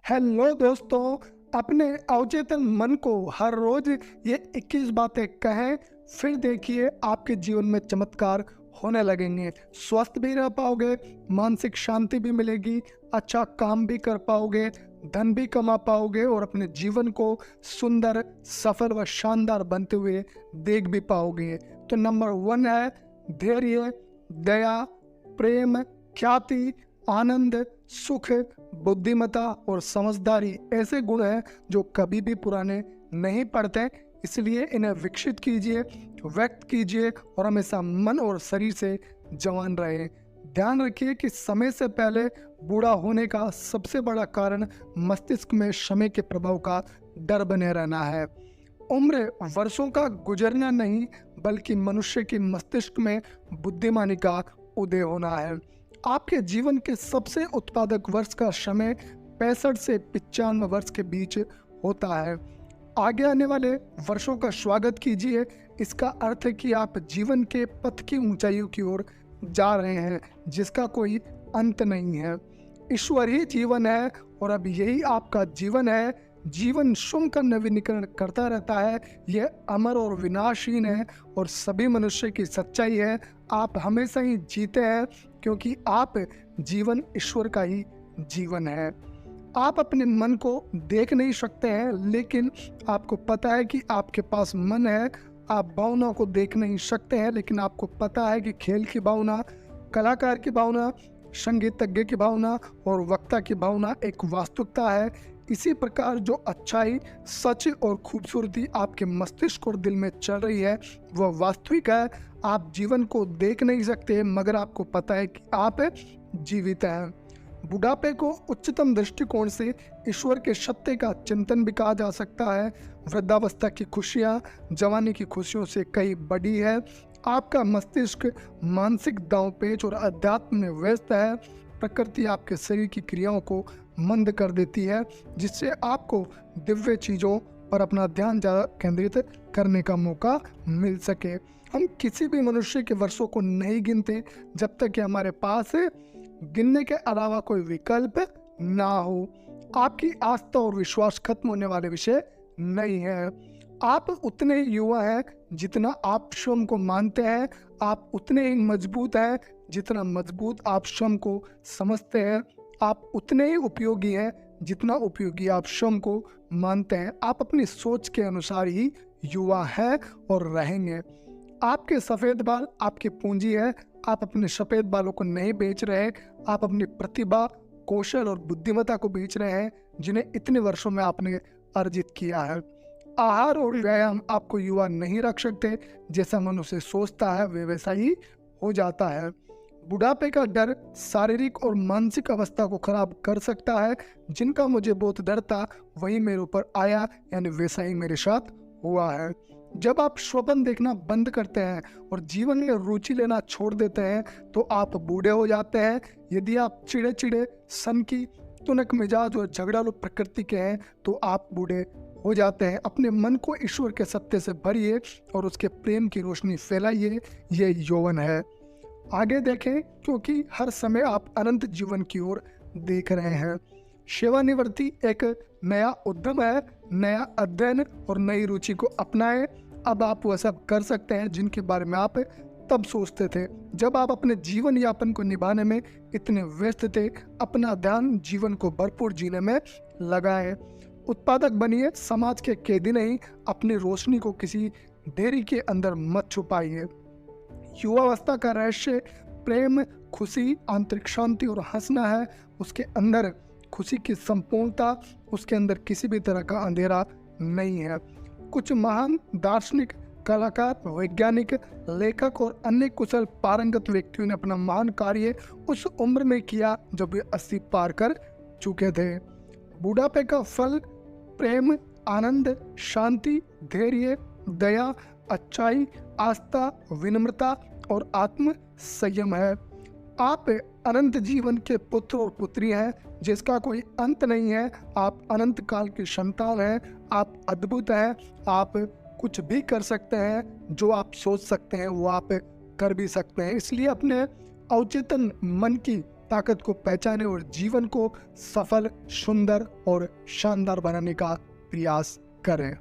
Hello दोस्तों, अपने अवचेतन मन को हर रोज ये 21 बातें कहें, फिर देखिए आपके जीवन में चमत्कार होने लगेंगे। स्वस्थ भी रह पाओगे, मानसिक शांति भी मिलेगी, अच्छा काम भी कर पाओगे, धन भी कमा पाओगे और अपने जीवन को सुंदर, सफल व शानदार बनते हुए देख भी पाओगे। तो नंबर 1 है धैर्य, दया, प्रेम, ख्याति, आनंद, सुख, बुद्धिमत्ता और समझदारी ऐसे गुण हैं जो कभी भी पुराने नहीं पड़ते। इसलिए इन्हें विकसित कीजिए, व्यक्त कीजिए और हमेशा मन और शरीर से जवान रहें। ध्यान रखिए कि समय से पहले बूढ़ा होने का सबसे बड़ा कारण मस्तिष्क में समय के प्रभाव का डर बने रहना है। उम्र वर्षों का गुजरना नहीं, बल्कि मनुष्य के मस्तिष्क में बुद्धिमानी का उदय होना है। आपके जीवन के सबसे उत्पादक वर्ष का समय 65 से 95 वर्ष के बीच होता है। आगे आने वाले वर्षों का स्वागत कीजिए। इसका अर्थ है कि आप जीवन के पथ की ऊंचाइयों की ओर जा रहे हैं, जिसका कोई अंत नहीं है। ईश्वर ही जीवन है और अब यही आपका जीवन है। जीवन स्वयं का नवीनीकरण करता रहता है। यह अमर और विनाशहीन है और सभी मनुष्य की सच्चाई है। आप हमेशा ही जीते हैं क्योंकि आप जीवन ईश्वर का ही जीवन है। आप अपने मन को देख नहीं सकते हैं, लेकिन आपको पता है कि आपके पास मन है। आप भावनाओं को देख नहीं सकते हैं, लेकिन आपको पता है कि खेल की भावना, कलाकार की भावना, संगीतज्ञ की भावना और वक्ता की भावना एक वास्तविकता है। इसी प्रकार जो अच्छाई, सच और खूबसूरती आपके मस्तिष्क और दिल में चल रही है, वह वास्तविक है। आप जीवन को देख नहीं सकते, मगर आपको पता है कि आप जीवित हैं। बुढ़ापे को उच्चतम दृष्टिकोण से ईश्वर के सत्य का चिंतन भी कहा जा सकता है। वृद्धावस्था की खुशियाँ जवानी की खुशियों से कहीं बड़ी है। आपका मस्तिष्क मानसिक दांवपेच और अध्यात्म में व्यस्त है। प्रकृति आपके शरीर की क्रियाओं को मंद कर देती है, जिससे आपको दिव्य चीज़ों पर अपना ध्यान ज़्यादा केंद्रित करने का मौका मिल सके। हम किसी भी मनुष्य के वर्षों को नहीं गिनते जब तक कि हमारे पास गिनने के अलावा कोई विकल्प ना हो। आपकी आस्था और विश्वास खत्म होने वाले विषय नहीं है। आप उतने ही युवा हैं जितना आप स्वयं को मानते हैं। आप उतने ही मजबूत हैं जितना मजबूत आप स्वयं को समझते हैं। आप उतने ही उपयोगी हैं जितना उपयोगी आप स्वयं को मानते हैं। आप अपनी सोच के अनुसार ही युवा हैं और रहेंगे। आपके सफ़ेद बाल आपकी पूंजी है। आप अपने सफ़ेद बालों को नहीं बेच रहे। आप अपनी प्रतिभा, कौशल और बुद्धिमत्ता को बेच रहे हैं, जिन्हें इतने वर्षों में आपने अर्जित किया है। आहार और व्यायाम आपको युवा नहीं रख सकते। जैसा मनुष्य सोचता है वे वैसा ही हो जाता है। बुढ़ापे का डर शारीरिक और मानसिक अवस्था को खराब कर सकता है। जिनका मुझे बहुत डर था वही मेरे ऊपर आया, यानी वैसा ही मेरे साथ हुआ है। जब आप स्वप्न देखना बंद करते हैं और जीवन में रुचि लेना छोड़ देते हैं, तो आप बूढ़े हो जाते हैं। यदि आप चिड़े चिड़े, सन की, तुनक मिजाज और झगड़ालू प्रकृति के हैं, तो आप बूढ़े हो जाते हैं। अपने मन को ईश्वर के सत्य से भरिए और उसके प्रेम की रोशनी फैलाइए। ये यौवन है। आगे देखें, क्योंकि हर समय आप अनंत जीवन की ओर देख रहे हैं। सेवानिवृत्ति एक नया उद्यम है। नया अध्ययन और नई रुचि को अपनाएं। अब आप वह सब कर सकते हैं जिनके बारे में आप तब सोचते थे जब आप अपने जीवन यापन को निभाने में इतने व्यस्त थे। अपना ध्यान जीवन को भरपूर जीने में लगाएं। उत्पादक बनिए, समाज के कैदी नहीं। अपनी रोशनी को किसी डेयरी के अंदर मत छुपाइए। युवावस्था का रहस्य प्रेम, खुशी, आंतरिक शांति और हंसना है। उसके अंदर खुशी की संपूर्णता, उसके अंदर किसी भी तरह का अंधेरा नहीं है। कुछ महान दार्शनिक, कलाकार, वैज्ञानिक, लेखक और अन्य कुशल पारंगत व्यक्तियों ने अपना महान कार्य उस उम्र में किया जब वे 80 पार कर चुके थे। बुढ़ापे का फल प्रेम, आनंद, शांति, धैर्य, दया, अच्छाई, आस्था, विनम्रता और आत्म संयम है। आप अनंत जीवन के पुत्र और पुत्री हैं, जिसका कोई अंत नहीं है। आप अनंत काल की संतान हैं। आप अद्भुत हैं। आप कुछ भी कर सकते हैं। जो आप सोच सकते हैं वो आप कर भी सकते हैं। इसलिए अपने अवचेतन मन की ताकत को पहचानें और जीवन को सफल, सुंदर और शानदार बनाने का प्रयास करें।